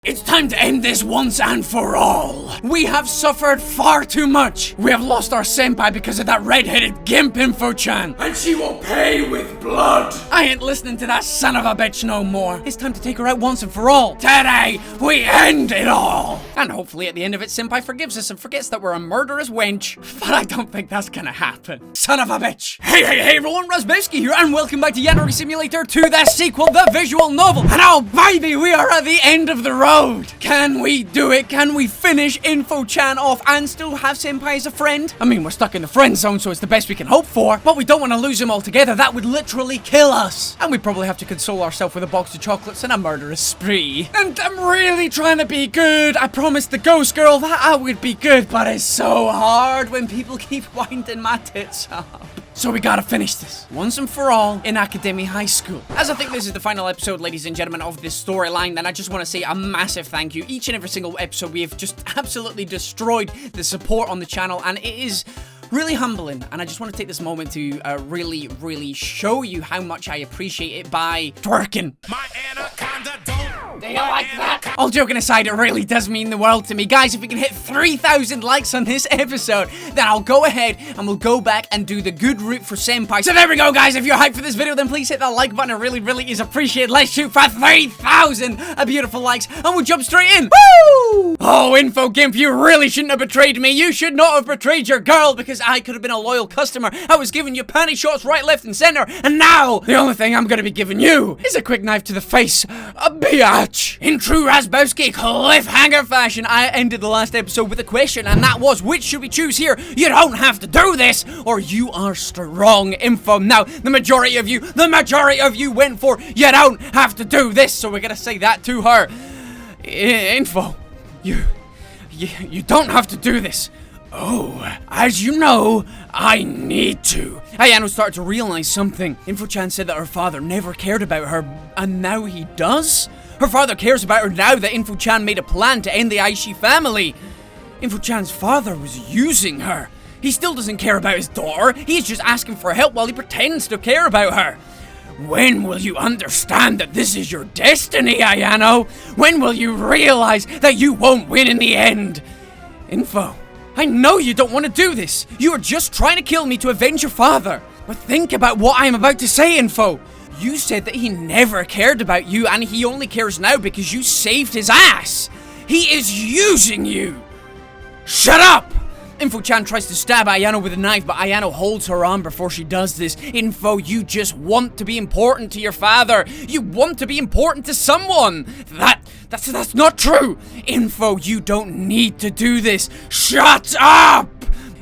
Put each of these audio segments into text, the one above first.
It's time to end this once and for all. We have suffered far too much. We have lost our senpai because of that red-headed gimp Info-chan. And she will pay with blood. I ain't listening to that son of a bitch no more. It's time to take her out once and for all. Today, we end it all. And hopefully at the end of it, Senpai forgives us and forgets that we're a murderous wench. But I don't think that's gonna happen. Son of a bitch. Hey everyone, Razzbowski here, and welcome back to Yandere Simulator 2, the sequel, the visual novel. And oh baby, we are at the end of the road. Can we do it? Can we finish Info-chan off and still have Senpai as a friend? I mean, we're stuck in the friend zone, so it's the best we can hope for, but we don't want to lose him altogether. That would literally kill us. And we probably have to console ourselves with a box of chocolates and a murderous spree. And I'm really trying to be good. I promised the ghost girl that I would be good, but it's so hard when people keep winding my tits up. So we gotta finish this once and for all in Academy High School. As I think this is the final episode, ladies and gentlemen, of this storyline, then I just want to say a massive thank you. Each and every single episode, we have just absolutely destroyed the support on the channel, and it is really humbling, and I just want to take this moment to really show you how much I appreciate it by twerking. My anaconda don't. Do you like that? All joking aside, it really does mean the world to me. Guys, if we can hit 3,000 likes on this episode, then I'll go ahead and we'll go back and do the good route for Senpai. So there we go, guys. If you're hyped for this video, then please hit that like button. It really is appreciated. Let's shoot for 3,000 beautiful likes, and we'll jump straight in. Woo! Oh, Info Gimp, you really shouldn't have betrayed me. You should not have betrayed your girl, because I could have been a loyal customer. I was giving you panty shots right, left, and center, and now the only thing I'm gonna be giving you is a quick knife to the face. A biatch. In true Razzbowski cliffhanger fashion, I ended the last episode with a question, and that was, which should we choose here? You don't have to do this, or you are strong, Info. Now, the majority of you went for, you don't have to do this, so we're gonna say that to her. Info, you don't have to do this. Oh, as you know, I need to. Ayano started to realize something. Info-chan said that her father never cared about her, and now he does? Her father cares about her now that Info-chan made a plan to end the Aishi family. Info-chan's father was using her. He still doesn't care about his daughter. He's just asking for help while he pretends to care about her. When will you understand that this is your destiny, Ayano? When will you realize that you won't win in the end? Info, I know you don't want to do this. You are just trying to kill me to avenge your father. But think about what I am about to say, Info. You said that he never cared about you, and he only cares now because you saved his ass. He is using you. Shut up! Info-chan tries to stab Ayano with a knife, but Ayano holds her arm before she does this. Info, you just want to be important to your father. You want to be important to someone. That's not true. Info, you don't need to do this. Shut up!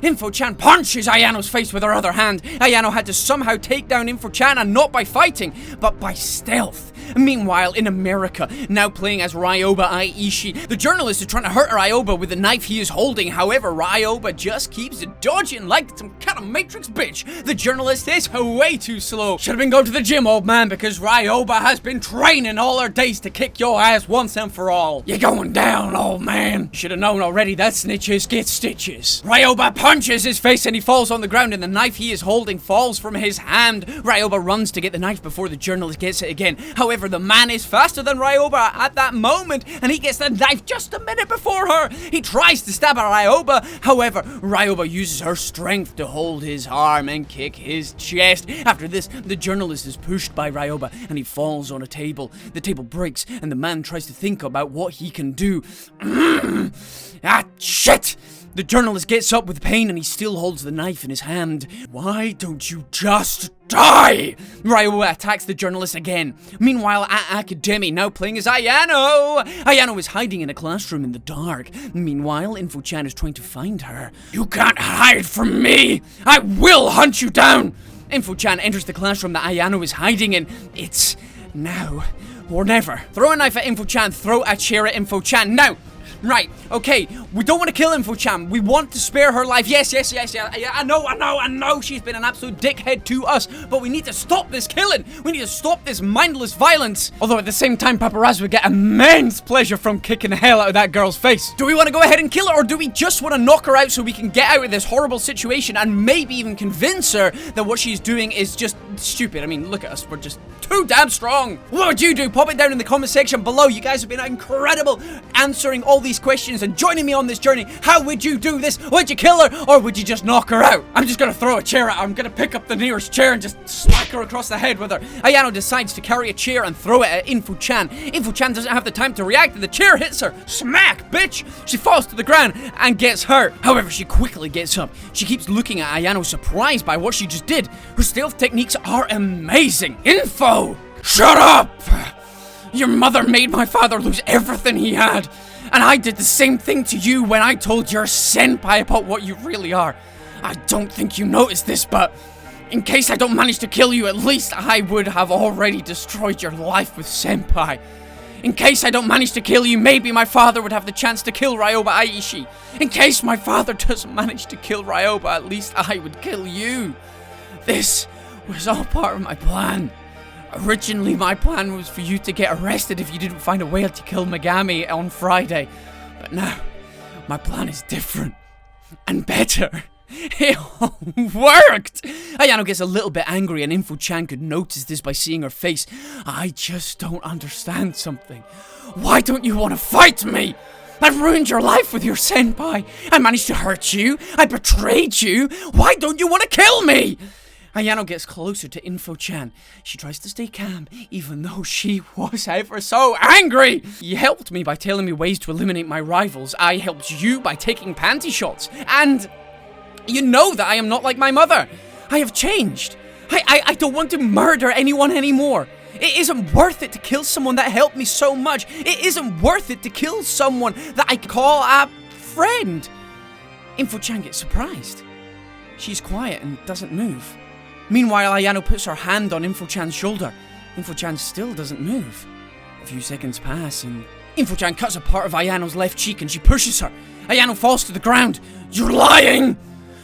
Info-chan punches Ayano's face with her other hand. Ayano had to somehow take down Info-chan, and not by fighting, but by stealth. Meanwhile, in America, now playing as Ryoba Aishi, the journalist is trying to hurt Ryoba with the knife he is holding. However, Ryoba just keeps dodging like some kind of Matrix bitch. The journalist is way too slow. Should have been going to the gym, old man, because Ryoba has been training all her days to kick your ass once and for all. You're going down, old man. Should have known already that snitches get stitches. Ryoba punches his face and he falls on the ground, and the knife he is holding falls from his hand. Ryoba runs to get the knife before the journalist gets it again. However, the man is faster than Ryoba at that moment, and he gets the knife just a minute before her. He tries to stab at Ryoba. However, Ryoba uses her strength to hold his arm and kick his chest. After this, the journalist is pushed by Ryoba, and he falls on a table. The table breaks, and the man tries to think about what he can do. Shit! The journalist gets up with pain, and he still holds the knife in his hand. Why don't you just die? Ryoba attacks the journalist again. Meanwhile, at Academy, now playing as Ayano. Ayano is hiding in a classroom in the dark. Meanwhile, Info-chan is trying to find her. You can't hide from me! I will hunt you down! Info-chan enters the classroom that Ayano is hiding in. It's now or never. Throw a knife at Info-chan, throw a chair at Info-chan. Now! Right, okay, we don't want to kill Info-chan. We want to spare her life. Yes. I know she's been an absolute dickhead to us, but we need to stop this killing. We need to stop this mindless violence. Although at the same time, Paparazzi would get immense pleasure from kicking the hell out of that girl's face. Do we want to go ahead and kill her, or do we just want to knock her out so we can get out of this horrible situation and maybe even convince her that what she's doing is just stupid? I mean, look at us. We're just too damn strong. What would you do? Pop it down in the comment section below. You guys have been incredible answering all these questions and joining me on this journey. How would you do this? Would you kill her, or would you just knock her out? I'm just gonna throw a chair at her. I'm gonna pick up the nearest chair and just smack her across the head with her. Ayano decides to carry a chair and throw it at Info-chan. Info-chan doesn't have the time to react, and the chair hits her. Smack, bitch! She falls to the ground and gets hurt. However, she quickly gets up. She keeps looking at Ayano, surprised by what she just did. Her stealth techniques are amazing. Info! Shut up! Your mother made my father lose everything he had. And I did the same thing to you when I told your senpai about what you really are. I don't think you noticed this, but in case I don't manage to kill you, at least I would have already destroyed your life with senpai. In case I don't manage to kill you, maybe my father would have the chance to kill Ryoba Aishi. In case my father doesn't manage to kill Ryoba, at least I would kill you. This was all part of my plan. Originally, my plan was for you to get arrested if you didn't find a way to kill Megami on Friday. But now, my plan is different. And better. It all worked! Ayano gets a little bit angry, and Info-chan could notice this by seeing her face. I just don't understand something. Why don't you want to fight me? I've ruined your life with your senpai. I managed to hurt you. I betrayed you. Why don't you want to kill me? Ayano gets closer to Info-chan. She tries to stay calm, even though she was ever so angry. You helped me by telling me ways to eliminate my rivals. I helped you by taking panty shots. And you know that I am not like my mother. I have changed. I don't want to murder anyone anymore. It isn't worth it to kill someone that helped me so much. It isn't worth it to kill someone that I call a friend. Info-chan gets surprised. She's quiet and doesn't move. Meanwhile, Ayano puts her hand on Info-chan's shoulder. Info-chan still doesn't move. A few seconds pass, and Info-chan cuts a part of Ayano's left cheek, and she pushes her. Ayano falls to the ground. You're lying!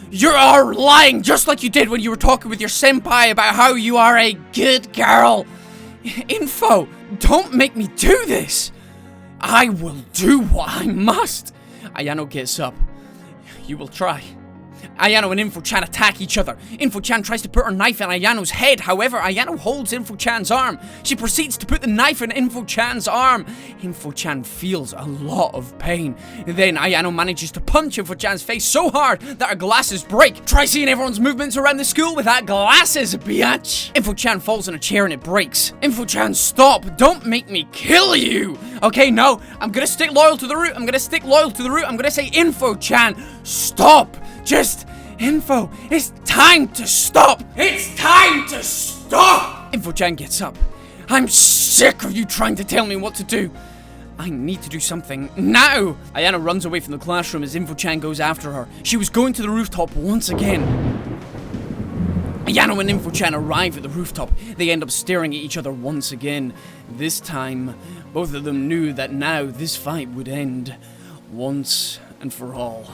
You are lying, just like you did when you were talking with your senpai about how you are a good girl. Info, don't make me do this. I will do what I must. Ayano gets up. You will try. Ayano and Info-chan attack each other. Info-chan tries to put her knife in Ayano's head. However, Ayano holds Info-chan's arm. She proceeds to put the knife in Info-chan's arm. Info-chan feels a lot of pain. Then Ayano manages to punch Info-chan's face so hard that her glasses break. Try seeing everyone's movements around the school without glasses, biatch. Info-chan falls on a chair and it breaks. Info-chan, stop. Don't make me kill you. Okay, no. I'm gonna stick loyal to the route. I'm gonna say, Info-chan, stop. Just, Info, it's time to stop! It's time to stop! Info-chan gets up. I'm sick of you trying to tell me what to do. I need to do something now! Ayano runs away from the classroom as Info-chan goes after her. She was going to the rooftop once again. Ayano and Info-chan arrive at the rooftop. They end up staring at each other once again. This time, both of them knew that now this fight would end once and for all.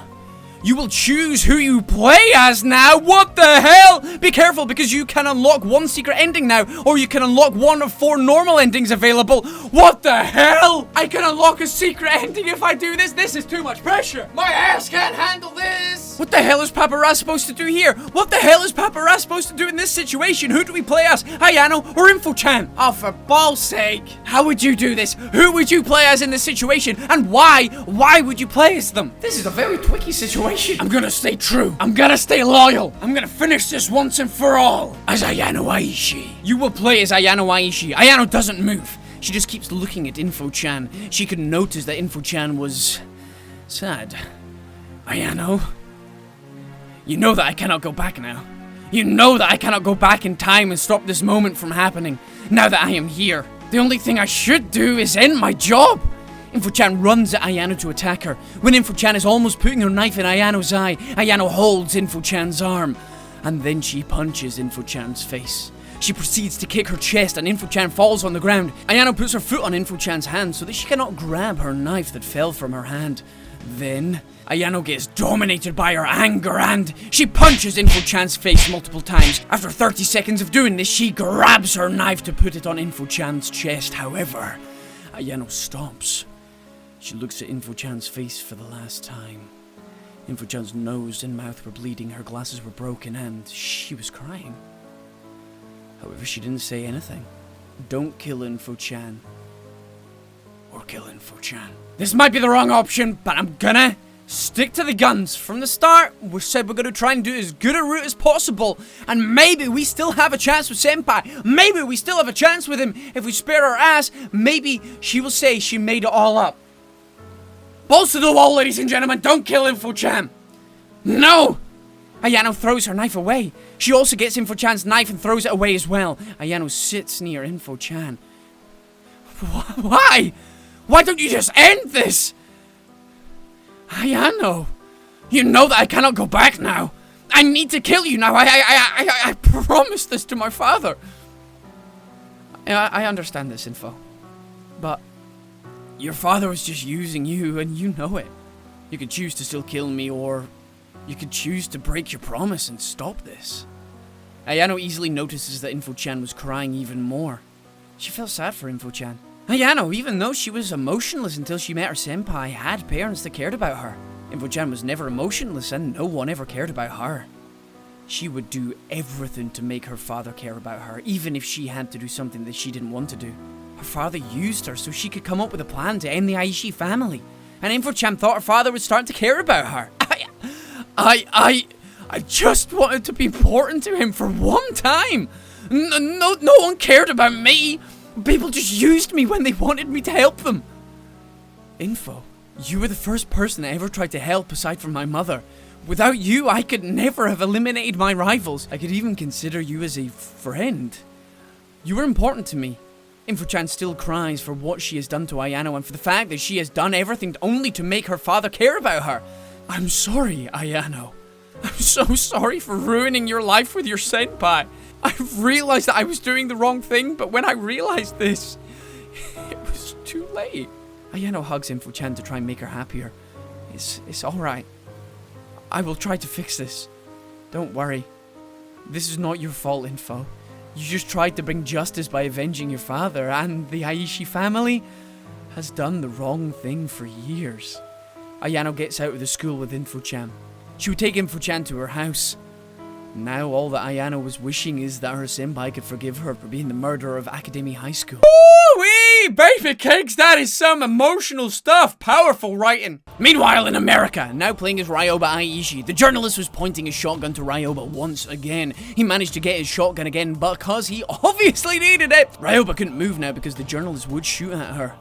You will choose who you play as now. What the hell? Be careful, because you can unlock one secret ending now, or you can unlock one of 4 normal endings available. What the hell? I can unlock a secret ending if I do this? This is too much pressure. My ass can't handle this. What the hell is Paparazzi supposed to do here? What the hell is Paparazzi supposed to do in this situation? Who do we play as? Ayano or Info-chan? Oh, for balls sake. How would you do this? Who would you play as in this situation? And why? Why would you play as them? This is a very tricky situation. I'm gonna stay true. I'm gonna stay loyal. I'm gonna finish this once and for all. As Ayano Aishi. You will play as Ayano Aishi. Ayano doesn't move. She just keeps looking at Info-chan. She could notice that Info-chan was sad. Ayano, you know that I cannot go back now. You know that I cannot go back in time and stop this moment from happening. Now that I am here, the only thing I should do is end my job. Info-chan runs at Ayano to attack her. When Info-chan is almost putting her knife in Ayano's eye, Ayano holds Info-chan's arm. And then she punches Info-chan's face. She proceeds to kick her chest and Info-chan falls on the ground. Ayano puts her foot on Info-chan's hand so that she cannot grab her knife that fell from her hand. Then, Ayano gets dominated by her anger and she punches Info-chan's face multiple times. After 30 seconds of doing this, she grabs her knife to put it on Info-chan's chest. However, Ayano stops. She looks at Info-chan's face for the last time. Info-chan's nose and mouth were bleeding, her glasses were broken, and she was crying. However, she didn't say anything. Don't kill Info-chan. Or kill Info-chan. This might be the wrong option, but I'm gonna stick to the guns. From the start, we said we're gonna try and do as good a route as possible, and maybe we still have a chance with Senpai. Maybe we still have a chance with him if we spare our ass. Maybe she will say she made it all up. Balls to the wall, ladies and gentlemen. Don't kill Info-chan. No! Ayano throws her knife away. She also gets Info-chan's knife and throws it away as well. Ayano sits near Info-chan. Why? Why don't you just end this? Ayano, you know that I cannot go back now. I need to kill you now. I promised this to my father. I understand this, Info. But your father was just using you, and you know it. You could choose to still kill me, or you could choose to break your promise and stop this. Ayano easily notices that Info-chan was crying even more. She felt sad for Info-chan. Ayano, even though she was emotionless until she met her senpai, had parents that cared about her. Info-chan was never emotionless and no one ever cared about her. She would do everything to make her father care about her, even if she had to do something that she didn't want to do. Her father used her so she could come up with a plan to end the Aishi family. And Info-chan thought her father would start to care about her. I just wanted to be important to him for one time. No one cared about me. People just used me when they wanted me to help them. Info, you were the first person I ever tried to help aside from my mother. Without you, I could never have eliminated my rivals. I could even consider you as a friend. You were important to me. Info-chan still cries for what she has done to Ayano and for the fact that she has done everything only to make her father care about her. I'm sorry, Ayano. I'm so sorry for ruining your life with your senpai. I realized that I was doing the wrong thing, but when I realized this, it was too late. Ayano hugs Info-chan to try and make her happier. It's alright. I will try to fix this. Don't worry. This is not your fault, Info. You just tried to bring justice by avenging your father, and the Aishi family has done the wrong thing for years. Ayano gets out of the school with Info-chan. She would take Info-chan to her house. Now all that Ayano was wishing is that her senpai could forgive her for being the murderer of Academy High School. Woo-wee! Baby cakes, that is some emotional stuff. Powerful writing. Meanwhile in America, now playing as Ryoba Aishi, the journalist was pointing his shotgun to Ryoba once again. He managed to get his shotgun again because he obviously needed it. Ryoba couldn't move now because the journalist would shoot at her.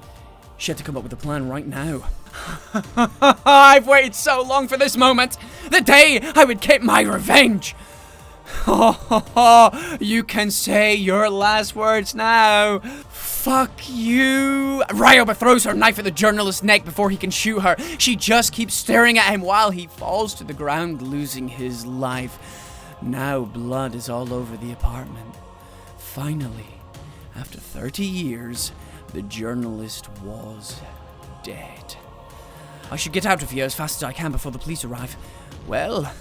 She had to come up with a plan right now. I've waited so long for this moment. The day I would get my revenge. You can say your last words now. Fuck you. Ryoba throws her knife at the journalist's neck before he can shoot her. She just keeps staring at him while he falls to the ground, losing his life. Now blood is all over the apartment. Finally, after 30 years, the journalist was dead. I should get out of here as fast as I can before the police arrive. Well,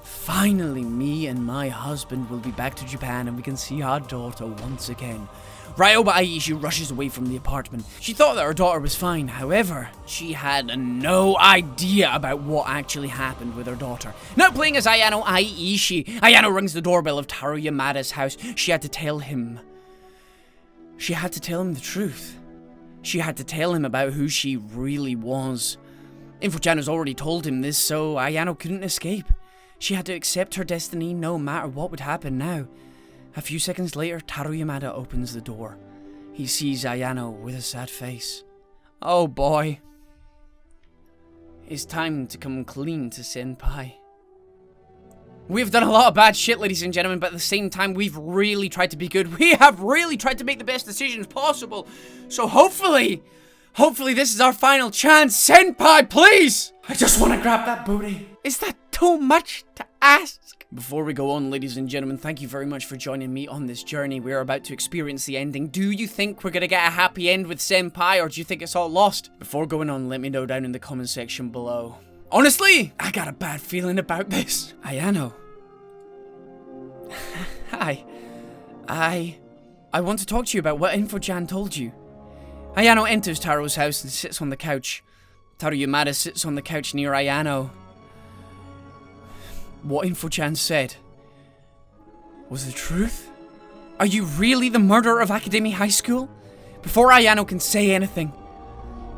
finally me and my husband will be back to Japan and we can see our daughter once again. Ryoba Aishi rushes away from the apartment. She thought that her daughter was fine, however, she had no idea about what actually happened with her daughter. Now playing as Ayano Aishi, Ayano rings the doorbell of Taro Yamada's house. She had to tell him the truth. She had to tell him about who she really was. Info-chan has already told him this, so Ayano couldn't escape. She had to accept her destiny no matter what would happen now. A few seconds later, Taro Yamada opens the door. He sees Ayano with a sad face. Oh boy. It's time to come clean to Senpai. We've done a lot of bad shit, ladies and gentlemen, but at the same time, we've really tried to be good. We have really tried to make the best decisions possible. So hopefully this is our final chance. Senpai, please! I just want to grab that booty. Is that too much to ask? Before we go on, ladies and gentlemen, thank you very much for joining me on this journey. We're about to experience the ending. Do you think we're gonna get a happy end with Senpai, or do you think it's all lost? Before going on, let me know down in the comment section below. Honestly, I got a bad feeling about this. Ayano. Hi. I want to talk to you about what Info-chan told you. Ayano enters Taro's house and sits on the couch. Taro Yamada sits on the couch near Ayano. What Info-chan said was the truth? Are you really the murderer of Academy High School? Before Ayano can say anything,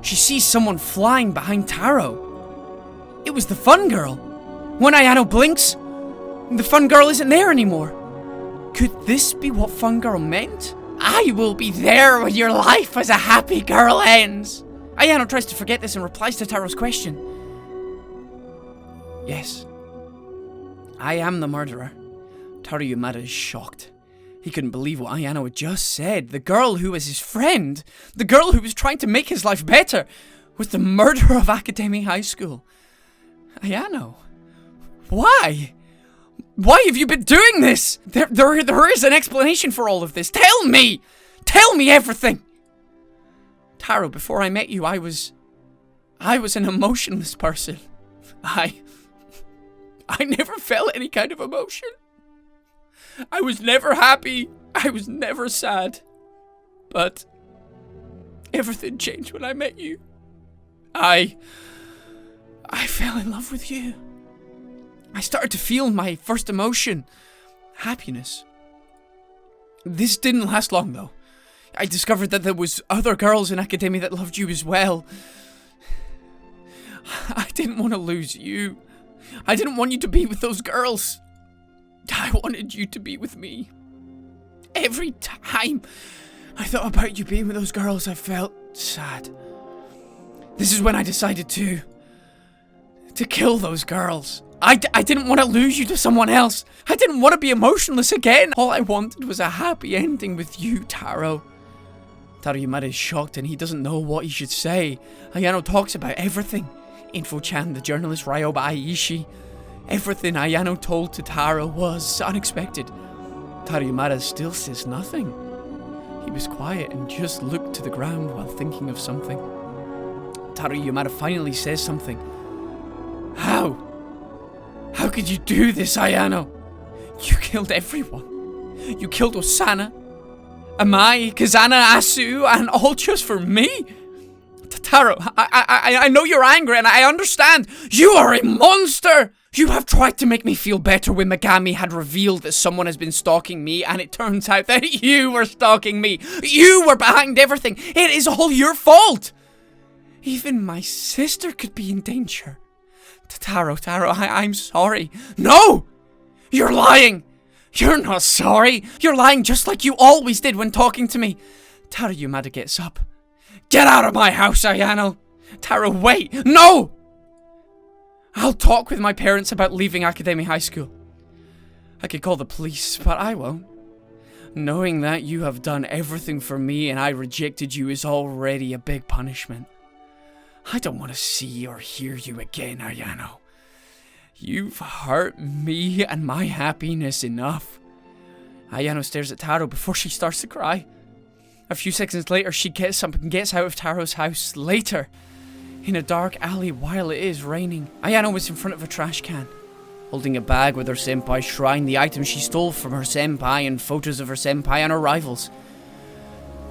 she sees someone flying behind Taro. It was the fun girl. When Ayano blinks, the fun girl isn't there anymore. Could this be what fun girl meant? I will be there when your life as a happy girl ends. Ayano tries to forget this and replies to Taro's question. Yes. I am the murderer. Taro Yamada is shocked. He couldn't believe what Ayano had just said. The girl who was his friend, the girl who was trying to make his life better, was the murderer of Academy High School. Ayano, why? Why have you been doing this? There is an explanation for all of this. Tell me! Tell me everything! Taro, before I met you, I was an emotionless person. I never felt any kind of emotion. I was never happy. I was never sad. But everything changed when I met you. I fell in love with you. I started to feel my first emotion. Happiness. This didn't last long though. I discovered that there was other girls in Academy that loved you as well. I didn't want to lose you. I didn't want you to be with those girls. I wanted you to be with me. Every time I thought about you being with those girls, I felt sad. This is when I decided to kill those girls. I didn't want to lose you to someone else. I didn't want to be emotionless again. All I wanted was a happy ending with you, Taro. Taro Yamada is shocked and he doesn't know what he should say. Ayano talks about everything. Info-chan, the journalist Ryoba Aishi. Everything Ayano told to Taro was unexpected. Taro Yamada still says nothing. He was quiet and just looked to the ground while thinking of something. Taro Yamada finally says something. How? How could you do this, Ayano? You killed everyone. You killed Osana, Amai, Kazana, Asu, and all just for me? Taro, I know you're angry and I understand. You are a monster! You have tried to make me feel better when Megami had revealed that someone has been stalking me, and it turns out that you were stalking me. You were behind everything. It is all your fault. Even my sister could be in danger. Taro, I'm sorry. No! You're lying! You're not sorry! You're lying just like you always did when talking to me! Taro Yamada gets up. Get out of my house, Ayano! Taro, wait! No! I'll talk with my parents about leaving Academy High School. I could call the police, but I won't. Knowing that you have done everything for me and I rejected you is already a big punishment. I don't want to see or hear you again, Ayano. You've hurt me and my happiness enough. Ayano stares at Taro before she starts to cry. A few seconds later, she gets up and gets out of Taro's house. Later, in a dark alley while it is raining, Ayano was in front of a trash can, holding a bag with her senpai's shrine, the items she stole from her senpai, and photos of her senpai and her rivals.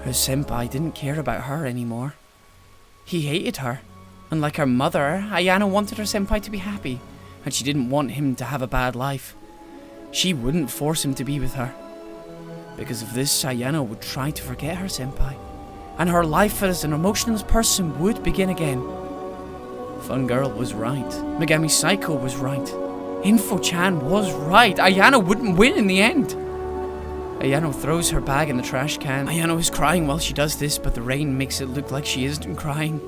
Her senpai didn't care about her anymore. He hated her. Unlike her mother, Ayano wanted her senpai to be happy, and she didn't want him to have a bad life. She wouldn't force him to be with her. Because of this, Ayano would try to forget her senpai, and her life as an emotionless person would begin again. Fun Girl was right. Megami Psycho was right. Info-chan was right. Ayano wouldn't win in the end. Ayano throws her bag in the trash can. Ayano is crying while she does this, but the rain makes it look like she isn't crying.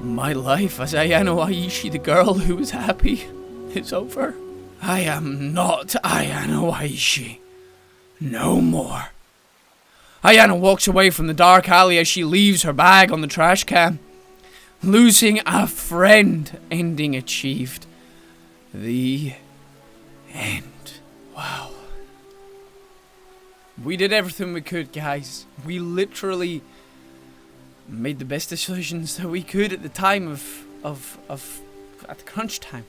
My life as Ayano Aishi, the girl who was happy, is over. I am not Ayano Aishi. No more. Ayano walks away from the dark alley as she leaves her bag on the trash can. Losing a friend, ending achieved. The end. Wow. We did everything we could, guys. We literally made the best decisions that we could at the time at the crunch time.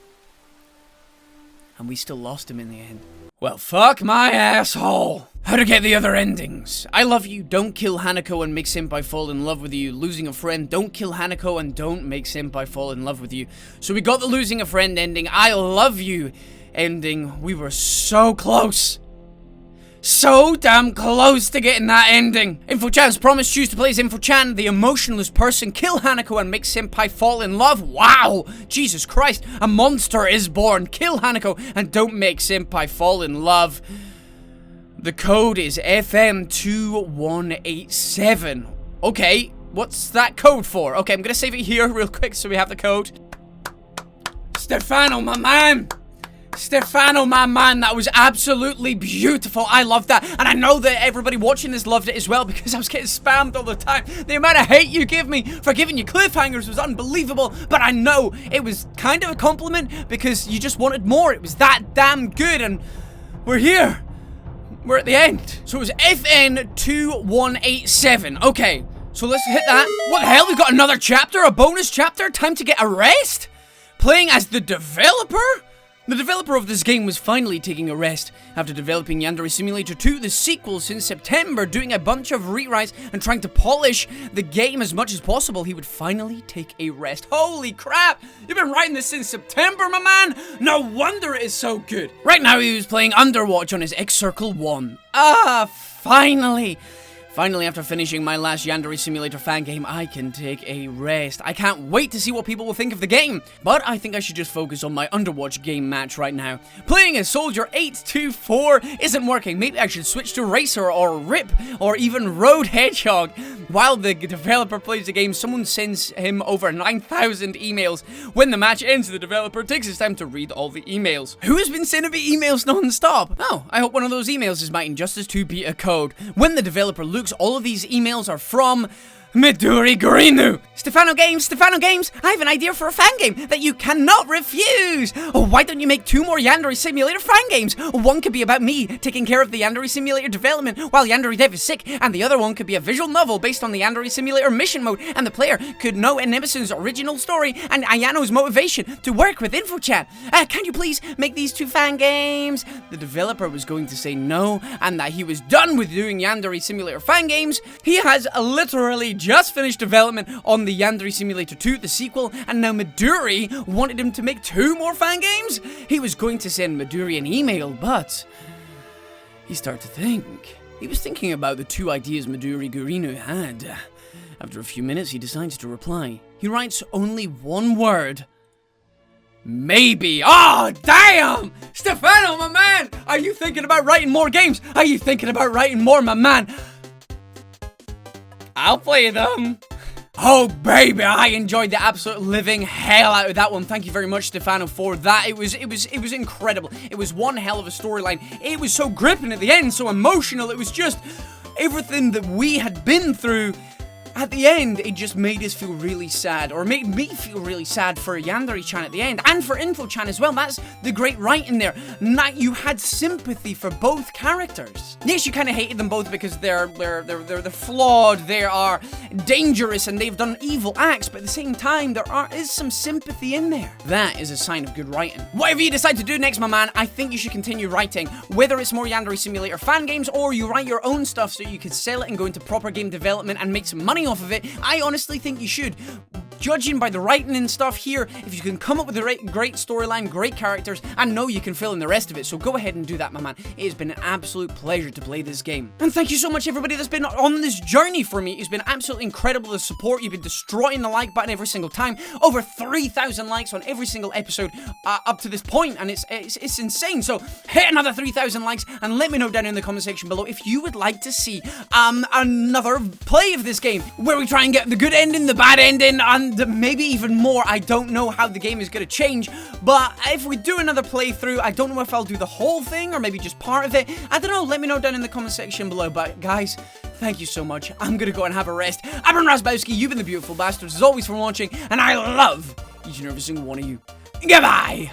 And we still lost him in the end. Well, fuck my asshole. How to get the other endings. I love you, don't kill Hanako and make Senpai fall in love with you. Losing a friend, don't kill Hanako and don't make Senpai fall in love with you. So we got the losing a friend ending. I love you ending. We were so close. So damn close to getting that ending. Info-chan's promise, choose to play as Info-chan, the emotionless person, kill Hanako and make Senpai fall in love. Wow! Jesus Christ, a monster is born. Kill Hanako and don't make Senpai fall in love. The code is FM2187. Okay, what's that code for? Okay, I'm gonna save it here real quick so we have the code. Stefano, my man! Stefano, my man, that was absolutely beautiful. I loved that. And I know that everybody watching this loved it as well because I was getting spammed all the time. The amount of hate you give me for giving you cliffhangers was unbelievable. But I know it was kind of a compliment because you just wanted more. It was that damn good. And we're here. We're at the end. So it was FN2187. Okay, so let's hit that. What the hell? We've got another chapter, a bonus chapter. Time to get a rest? Playing as the developer? The developer of this game was finally taking a rest. After developing Yandere Simulator 2, the sequel, since September, doing a bunch of rewrites and trying to polish the game as much as possible, he would finally take a rest. Holy crap! You've been writing this since September, my man? No wonder it is so good. Right now he was playing Underwatch on his X-Circle 1. Ah, finally! Finally, after finishing my last Yandere Simulator fan game, I can take a rest. I can't wait to see what people will think of the game, but I think I should just focus on my Underwatch game match right now. Playing as Soldier 824 isn't working. Maybe I should switch to Racer or Rip or even Road Hedgehog. While the developer plays the game, someone sends him over 9,000 emails. When the match ends, the developer takes his time to read all the emails. Who has been sending me emails non-stop? Oh, I hope one of those emails is my Injustice 2 beta code. When the developer looks, all of these emails are from Midori Gurinu. Stefano Games, I have an idea for a fan game that you cannot refuse. Oh, why don't you make 2 more Yandere Simulator fan games? One could be about me taking care of the Yandere Simulator development while Yandere Dev is sick, and the other one could be a visual novel based on the Yandere Simulator mission mode, and the player could know Enemison's original story and Ayano's motivation to work with Info-chan. Can you please make these 2 fan games? The developer was going to say no, and that he was done with doing Yandere Simulator fan games. He has literally just finished development on the Yandere Simulator 2, the sequel, and now Midori wanted him to make 2 more fan games? He was going to send Midori an email, but he started to think. He was thinking about the 2 ideas Midori Gurinu had. After a few minutes, he decides to reply. He writes only 1 word. Maybe. Oh, damn! Stefano, my man! Are you thinking about writing more games? Are you thinking about writing more, my man? I'll play them. Oh, baby, I enjoyed the absolute living hell out of that one. Thank you very much, Stefano, for that. It was incredible. It was one hell of a storyline. It was so gripping at the end, so emotional. It was just everything that we had been through. At the end, it just made us feel really sad, or made me feel really sad for Yandere Chan at the end, and for Info-chan as well. That's the great writing there. You had sympathy for both characters. Yes, you kind of hated them both because they're flawed, they are dangerous, and they've done evil acts, but at the same time, there is some sympathy in there. That is a sign of good writing. Whatever you decide to do next, my man, I think you should continue writing. Whether it's more Yandere Simulator fan games, or you write your own stuff so you can sell it and go into proper game development and make some money off of it, I honestly think you should. Judging by the writing and stuff here, if you can come up with a great storyline, great characters, I know you can fill in the rest of it, so go ahead and do that, my man. It has been an absolute pleasure to play this game. And thank you so much, everybody that's been on this journey for me. It's been absolutely incredible, the support. You've been destroying the like button every single time. Over 3,000 likes on every single episode up to this point, and it's insane. So hit another 3,000 likes, and let me know down in the comment section below if you would like to see another play of this game, where we try and get the good ending, the bad ending, and maybe even more. I don't know how the game is going to change, but if we do another playthrough, I don't know if I'll do the whole thing or maybe just part of it. I don't know. Let me know down in the comment section below. But guys, thank you so much. I'm going to go and have a rest. I've been Razzbowski. You've been the beautiful bastards as always for watching, and I love each and every single one of you. Goodbye!